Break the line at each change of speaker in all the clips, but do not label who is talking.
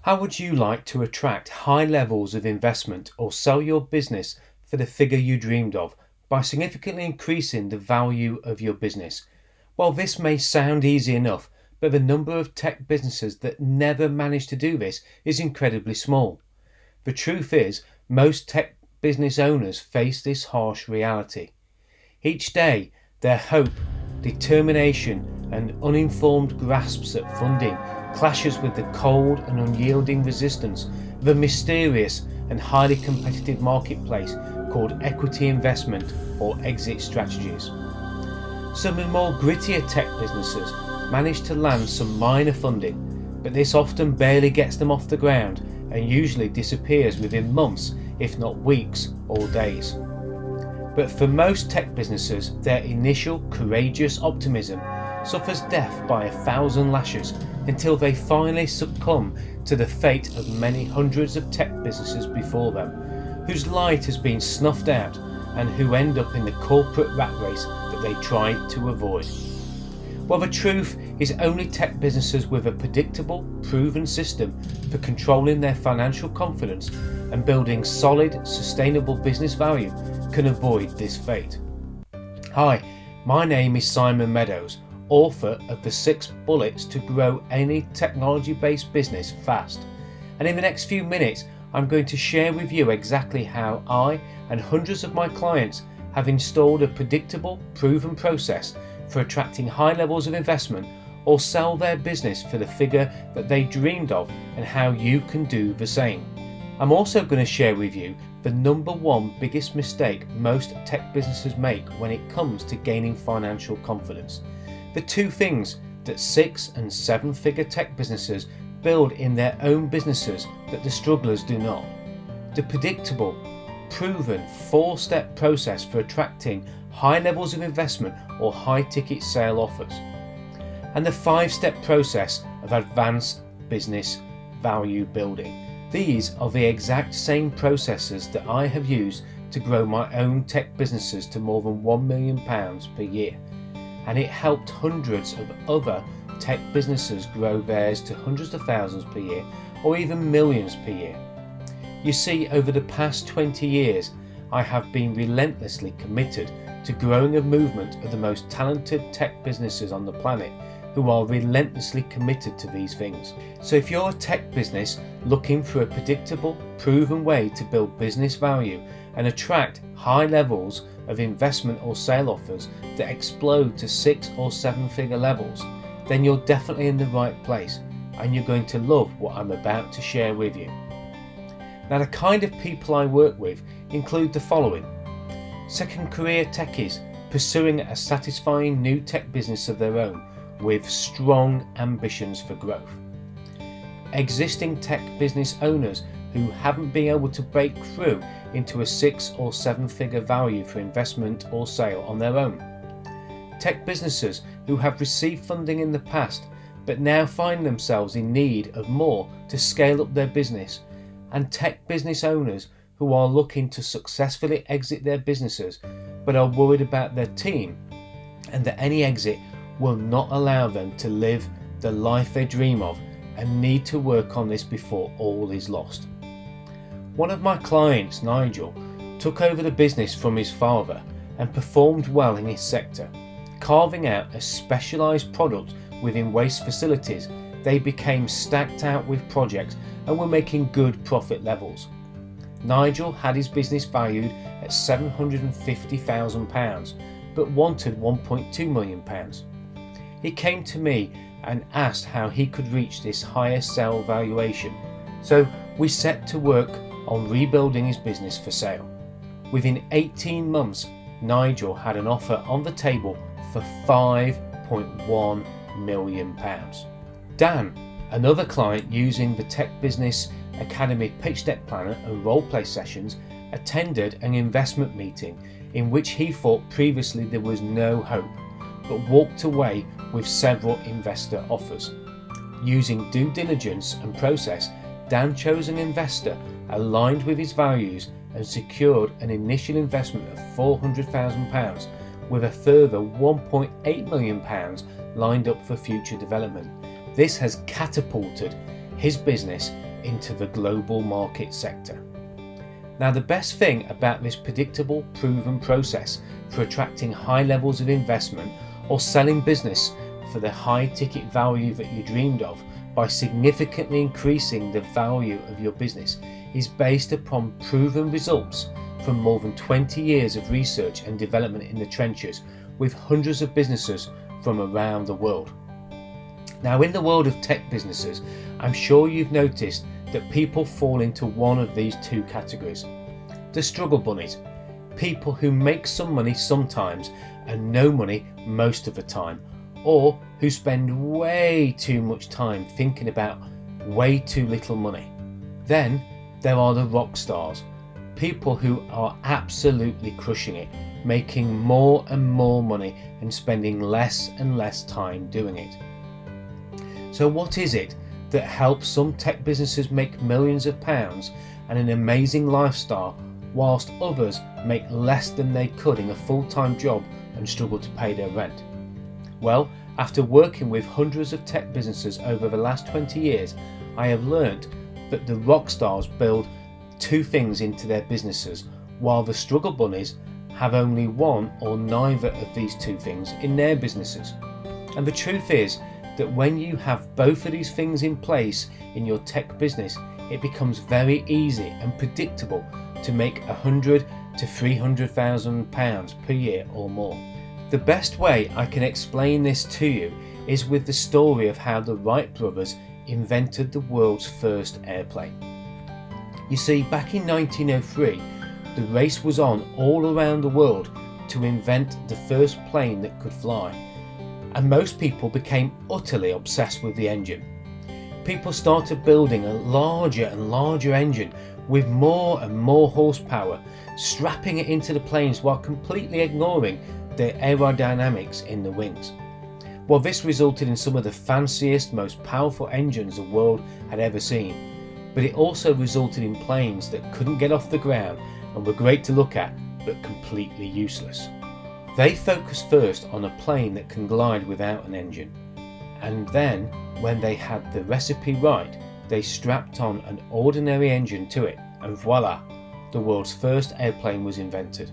How would you like to attract high levels of investment or sell your business for the figure you dreamed of by significantly increasing the value of your business? Well, this may sound easy enough, but the number of tech businesses that never manage to do this is incredibly small. The truth is, most tech business owners face this harsh reality. Each day, their hope, determination, and uninformed grasps at funding clashes with the cold and unyielding resistance of a mysterious and highly competitive marketplace called equity investment or exit strategies. Some of the more grittier tech businesses manage to land some minor funding, but this often barely gets them off the ground and usually disappears within months, if not weeks or days. But for most tech businesses, their initial courageous optimism suffers death by 1,000 lashes until they finally succumb to the fate of many hundreds of tech businesses before them, whose light has been snuffed out and who end up in the corporate rat race that they tried to avoid. Well, the truth is only tech businesses with a predictable, proven system for controlling their financial confidence and building solid, sustainable business value can avoid this fate. Hi, my name is Simon Meadows, author of the 6 Bullets to Grow Any Technology-Based Business Fast. And in the next few minutes, I'm going to share with you exactly how I and hundreds of my clients have installed a predictable, proven process for attracting high levels of investment or sell their business for the figure that they dreamed of and how you can do the same. I'm also going to share with you the number one biggest mistake most tech businesses make when it comes to gaining financial confidence. The 2 things that 6 and 7 figure tech businesses build in their own businesses that the strugglers do not. The predictable, proven 4-step process for attracting high levels of investment or high ticket sale offers. And the 5-step process of advanced business value building. These are the exact same processes that I have used to grow my own tech businesses to more than £1 million per year. And it helped hundreds of other tech businesses grow theirs to hundreds of thousands per year or even millions per year. You see, over the past 20 years, I have been relentlessly committed to growing a movement of the most talented tech businesses on the planet who are relentlessly committed to these things. So if you're a tech business looking for a predictable, proven way to build business value and attract high levels of investment or sale offers that explode to 6 or 7 figure levels, then you're definitely in the right place and you're going to love what I'm about to share with you. Now, the kind of people I work with include the following: second career techies pursuing a satisfying new tech business of their own with strong ambitions for growth, existing tech business owners who haven't been able to break through into a 6 or 7 figure value for investment or sale on their own, tech businesses who have received funding in the past but now find themselves in need of more to scale up their business, and tech business owners who are looking to successfully exit their businesses but are worried about their team and that any exit will not allow them to live the life they dream of and need to work on this before all is lost. One of my clients, Nigel, took over the business from his father and performed well in his sector. Carving out a specialised product within waste facilities, they became stacked out with projects and were making good profit levels. Nigel had his business valued at £750,000 but wanted £1.2 million. He came to me and asked how he could reach this higher sale valuation. So we set to work on rebuilding his business for sale. Within 18 months, Nigel had an offer on the table for £5.1 million. Dan, another client using the Tech Business Academy pitch deck planner and role play sessions, attended an investment meeting in which he thought previously there was no hope, but walked away with several investor offers. Using due diligence and process, Dan chose an investor aligned with his values and secured an initial investment of £400,000 with a further £1.8 million lined up for future development. This has catapulted his business into the global market sector. Now, the best thing about this predictable, proven process for attracting high levels of investment or selling business for the high ticket value that you dreamed of by significantly increasing the value of your business is based upon proven results from more than 20 years of research and development in the trenches with hundreds of businesses from around the world. Now, in the world of tech businesses, I'm sure you've noticed that people fall into one of these two categories. The struggle bunnies, people who make some money sometimes and no money most of the time, or who spend way too much time thinking about way too little money. Then there are the rock stars, people who are absolutely crushing it, making more and more money and spending less and less time doing it. So what is it that helps some tech businesses make millions of pounds and an amazing lifestyle, whilst others make less than they could in a full-time job and struggle to pay their rent? Well, after working with hundreds of tech businesses over the last 20 years, I have learned that the rock stars build two things into their businesses, while the struggle bunnies have only one or neither of these two things in their businesses. And the truth is that when you have both of these things in place in your tech business, it becomes very easy and predictable to make £100,000 to £300,000 per year or more. The best way I can explain this to you is with the story of how the Wright brothers invented the world's first airplane. You see, back in 1903, the race was on all around the world to invent the first plane that could fly, and most people became utterly obsessed with the engine. People started building a larger and larger engine with more and more horsepower, strapping it into the planes while completely ignoring the aerodynamics in the wings. Well, this resulted in some of the fanciest, most powerful engines the world had ever seen, but it also resulted in planes that couldn't get off the ground and were great to look at, but completely useless. They focused first on a plane that can glide without an engine, and then, when they had the recipe right, they strapped on an ordinary engine to it, and voila, the world's first airplane was invented.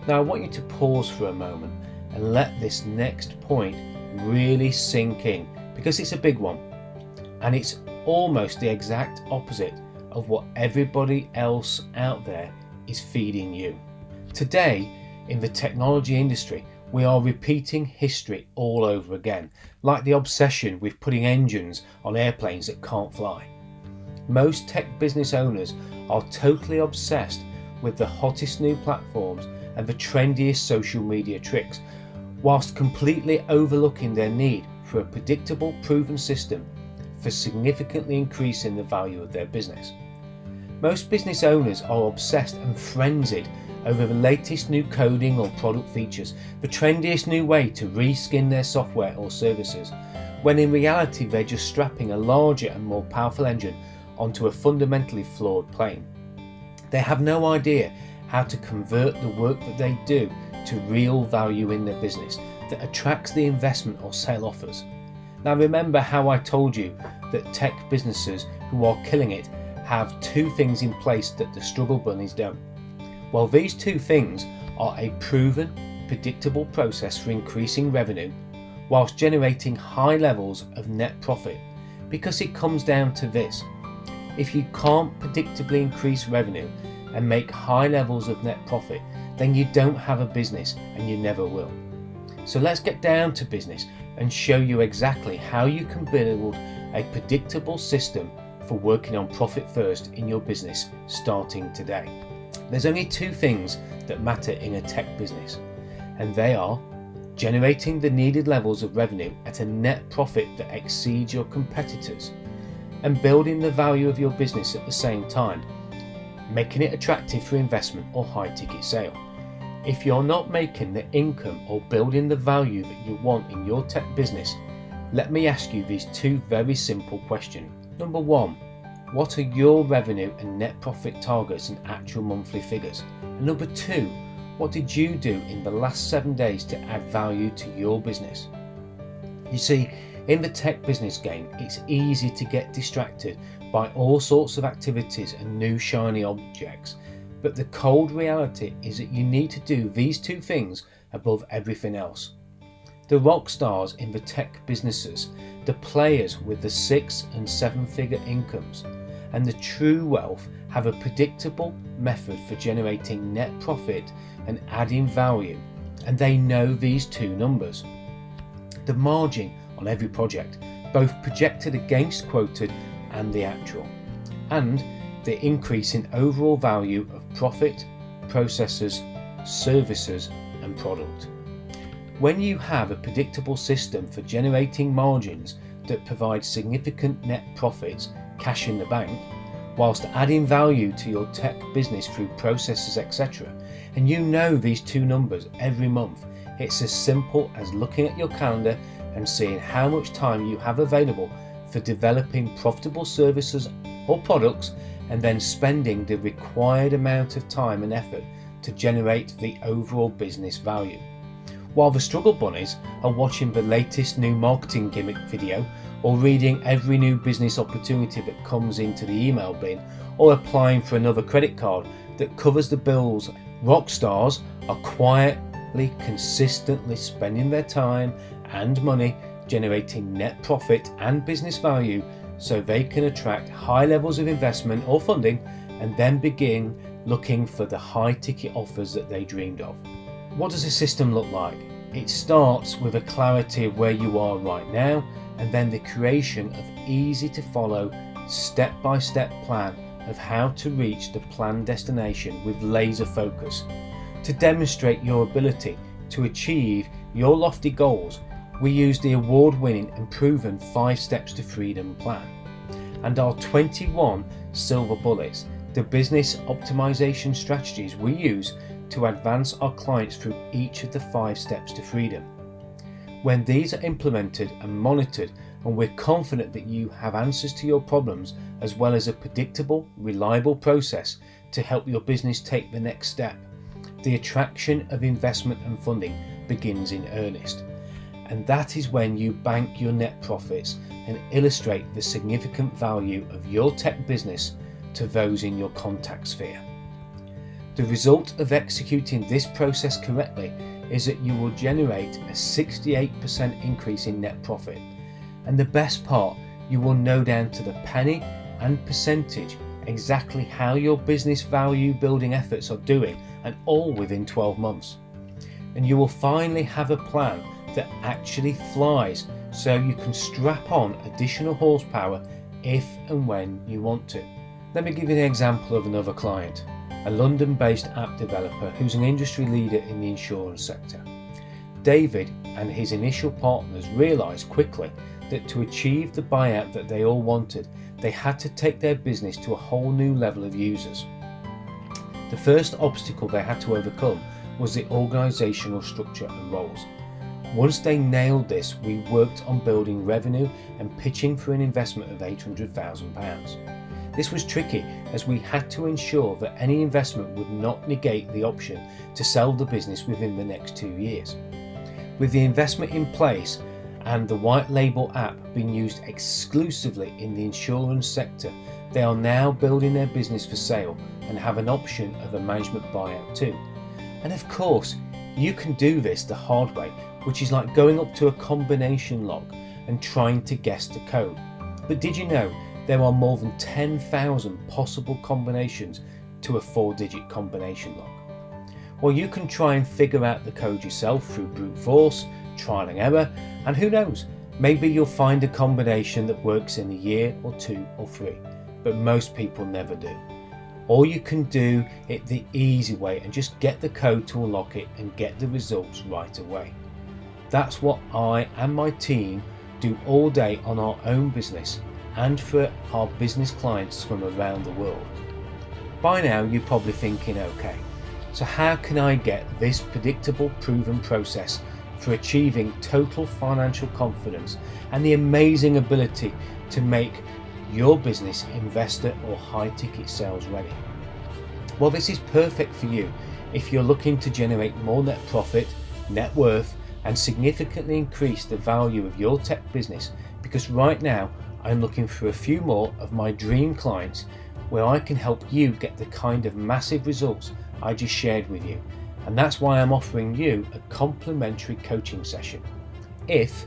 Now I want you to pause for a moment and let this next point really sink in, because it's a big one, and it's almost the exact opposite of what everybody else out there is feeding you. Today, in the technology industry, we are repeating history all over again, like the obsession with putting engines on airplanes that can't fly. Most tech business owners are totally obsessed with the hottest new platforms and the trendiest social media tricks, whilst completely overlooking their need for a predictable, proven system for significantly increasing the value of their business. Most business owners are obsessed and frenzied over the latest new coding or product features, the trendiest new way to reskin their software or services, when in reality they're just strapping a larger and more powerful engine onto a fundamentally flawed plane. They have no idea how to convert the work that they do to real value in their business that attracts the investment or sale offers. Now remember how I told you that tech businesses who are killing it have two things in place that the struggle bunnies don't. Well, these two things are a proven, predictable process for increasing revenue whilst generating high levels of net profit, because it comes down to this: if you can't predictably increase revenue and make high levels of net profit, then you don't have a business and you never will. So let's get down to business and show you exactly how you can build a predictable system for working on profit first in your business starting today. There's only two things that matter in a tech business, and they are generating the needed levels of revenue at a net profit that exceeds your competitors, and building the value of your business at the same time, making it attractive for investment or high ticket sale. If you're not making the income or building the value that you want in your tech business, let me ask you these two very simple questions. Number one, what are your revenue and net profit targets and actual monthly figures? And number two, what did you do in the last 7 days to add value to your business? You see, in the tech business game, it's easy to get distracted buy all sorts of activities and new shiny objects, but the cold reality is that you need to do these two things above everything else. The rock stars in the tech businesses, the players with the 6 and 7 figure incomes, and the true wealth have a predictable method for generating net profit and adding value, and they know these two numbers. The margin on every project, both projected against quoted and the actual, and the increase in overall value of profit, processes, services and product. When you have a predictable system for generating margins that provide significant net profits, cash in the bank, whilst adding value to your tech business through processes, etc., and you know these two numbers every month, it's as simple as looking at your calendar and seeing how much time you have available for developing profitable services or products, and then spending the required amount of time and effort to generate the overall business value. While the struggle bunnies are watching the latest new marketing gimmick video, or reading every new business opportunity that comes into the email bin, or applying for another credit card that covers the bills, rock stars are quietly, consistently spending their time and money generating net profit and business value so they can attract high levels of investment or funding and then begin looking for the high ticket offers that they dreamed of. What does a system look like? It starts with a clarity of where you are right now, and then the creation of easy to follow step-by-step plan of how to reach the planned destination with laser focus. To demonstrate your ability to achieve your lofty goals, we use the award-winning and proven 5 Steps to Freedom plan and our 21 silver bullets, the business optimization strategies we use to advance our clients through each of the 5 steps to freedom. When these are implemented and monitored, and we're confident that you have answers to your problems as well as a predictable, reliable process to help your business take the next step, the attraction of investment and funding begins in earnest. And that is when you bank your net profits and illustrate the significant value of your tech business to those in your contact sphere. The result of executing this process correctly is that you will generate a 68% increase in net profit. And the best part, you will know down to the penny and percentage exactly how your business value building efforts are doing, and all within 12 months. And you will finally have a plan that actually flies, so you can strap on additional horsepower if and when you want to. Let me give you an example of another client, a London-based app developer who's an industry leader in the insurance sector. David and his initial partners realised quickly that to achieve the buyout that they all wanted, they had to take their business to a whole new level of users. The first obstacle they had to overcome was the organisational structure and roles. Once they nailed this, we worked on building revenue and pitching for an investment of £800,000. This was tricky as we had to ensure that any investment would not negate the option to sell the business within the next 2 years. With the investment in place and the white label app being used exclusively in the insurance sector, they are now building their business for sale and have an option of a management buyout too. And of course, you can do this the hard way, which is like going up to a combination lock and trying to guess the code. But did you know there are more than 10,000 possible combinations to a 4-digit combination lock? Well, you can try and figure out the code yourself through brute force, trial and error, and who knows, maybe you'll find a combination that works in a year or 2 or 3, but most people never do. Or you can do it the easy way and just get the code to unlock it and get the results right away. That's what I and my team do all day on our own business and for our business clients from around the world. By now you're probably thinking, okay, so how can I get this predictable, proven process for achieving total financial confidence and the amazing ability to make your business investor or high ticket sales ready? Well, this is perfect for you if you're looking to generate more net profit, net worth, and significantly increase the value of your tech business, because right now I'm looking for a few more of my dream clients where I can help you get the kind of massive results I just shared with you. And that's why I'm offering you a complimentary coaching session if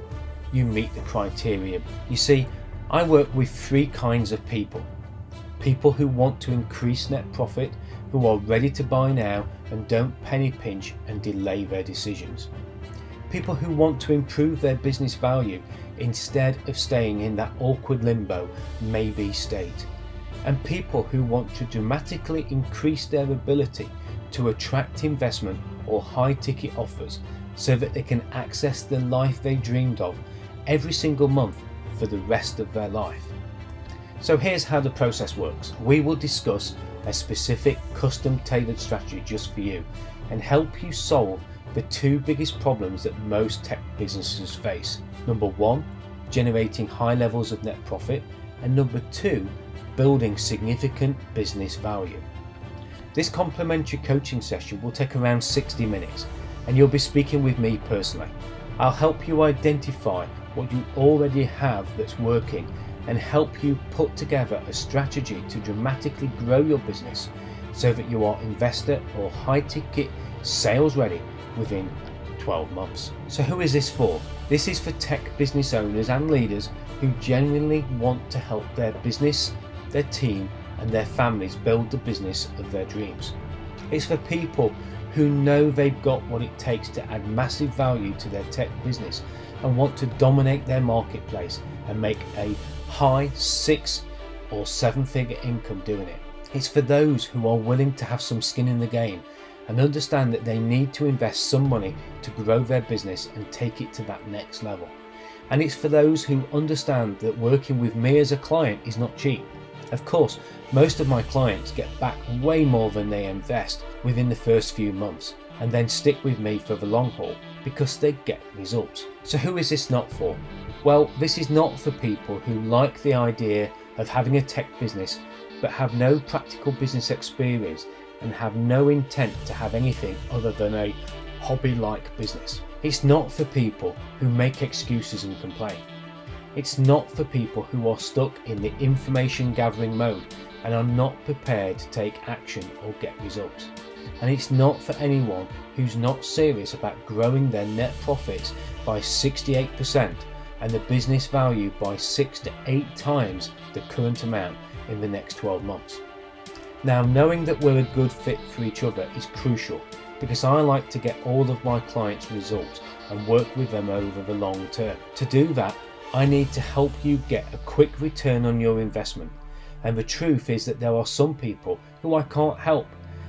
you meet the criteria. You see, I work with three kinds of people. People who want to increase net profit, who are ready to buy now and don't penny pinch and delay their decisions. People who want to improve their business value instead of staying in that awkward limbo, maybe state. And people who want to dramatically increase their ability to attract investment or high ticket offers so that they can access the life they dreamed of every single month for the rest of their life. So here's how the process works. We will discuss a specific custom tailored strategy just for you and help you solve the two biggest problems that most tech businesses face. Number one, generating high levels of net profit, and number two, building significant business value. This complimentary coaching session will take around 60 minutes and you'll be speaking with me personally. I'll help you identify what you already have that's working and help you put together a strategy to dramatically grow your business so that you are investor or high ticket sales ready within 12 months. So who is this for? This is for tech business owners and leaders who genuinely want to help their business, their team and their families build the business of their dreams. It's for people who know they've got what it takes to add massive value to their tech business and want to dominate their marketplace and make a high 6 or 7 figure income doing it. It's for those who are willing to have some skin in the game and understand that they need to invest some money to grow their business and take it to that next level. And it's for those who understand that working with me as a client is not cheap. Of course, most of my clients get back way more than they invest within the first few months and then stick with me for the long haul because they get results. So who is this not for? Well, this is not for people who like the idea of having a tech business but have no practical business experience and have no intent to have anything other than a hobby-like business. It's not for people who make excuses and complain. It's not for people who are stuck in the information gathering mode and are not prepared to take action or get results. And it's not for anyone who's not serious about growing their net profits by 68% and the business value by 6 to 8 times the current amount in the next 12 months. Now, knowing that we're a good fit for each other is crucial because I like to get all of my clients results and work with them over the long term. To do that, I need to help you get a quick return on your investment. And the truth is that there are some people who I can't help.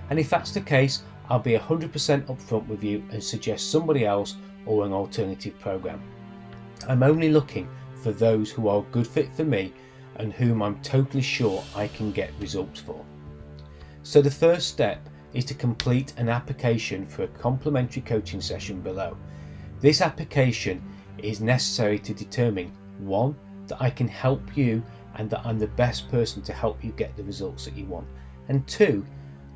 And if that's the case, I'll be 100% upfront with you and suggest somebody else or an alternative program. I'm only looking for those who are a good fit for me and whom I'm totally sure I can get results for. So the first step is to complete an application for a complimentary coaching session below. This application is necessary to determine 1, that I can help you and that I'm the best person to help you get the results that you want, and 2,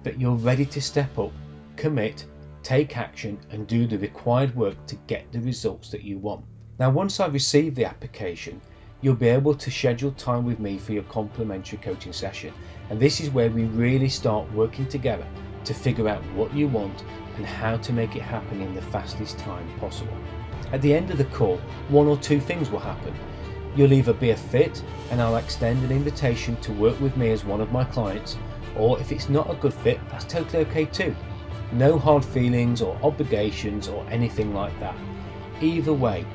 that you're ready to step up, commit, take action and do the required work to get the results that you want. Now, once I receive the application, you'll be able to schedule time with me for your complimentary coaching session, and this is where we really start working together to figure out what you want and how to make it happen in the fastest time possible. At the end of the call, 1 or 2 things will happen. You'll either be a fit and I'll extend an invitation to work with me as one of my clients, or if it's not a good fit, that's totally okay too. No hard feelings or obligations or anything like that. Either way,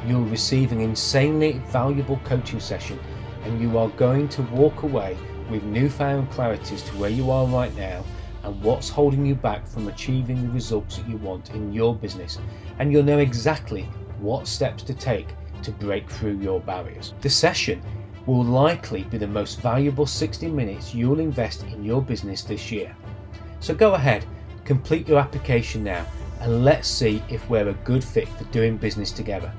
you'll receive an insanely valuable coaching session and you are going to walk away with newfound clarity as to where you are right now and what's holding you back from achieving the results that you want in your business, and you'll know exactly what steps to take to break through your barriers. The session will likely be the most valuable 60 minutes you'll invest in your business this year. So go ahead, complete your application now, and let's see if we're a good fit for doing business together.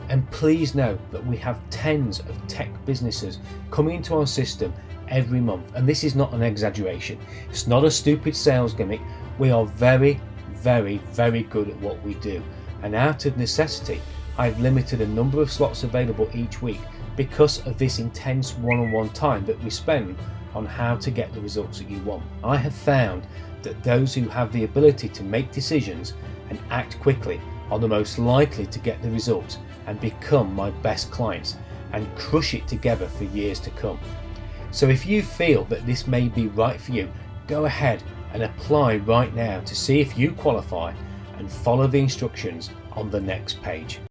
And please know that we have tens of tech businesses coming into our system every month, and this is not an exaggeration. It's not a stupid sales gimmick. We are very, very, very good at what we do, and out of necessity I've limited a number of slots available each week because of this intense one-on-one time that we spend on how to get the results that you want. I have found that those who have the ability to make decisions and act quickly are the most likely to get the results and become my best clients and crush it together for years to come. So if you feel that this may be right for you, go ahead and apply right now to see if you qualify and follow the instructions on the next page.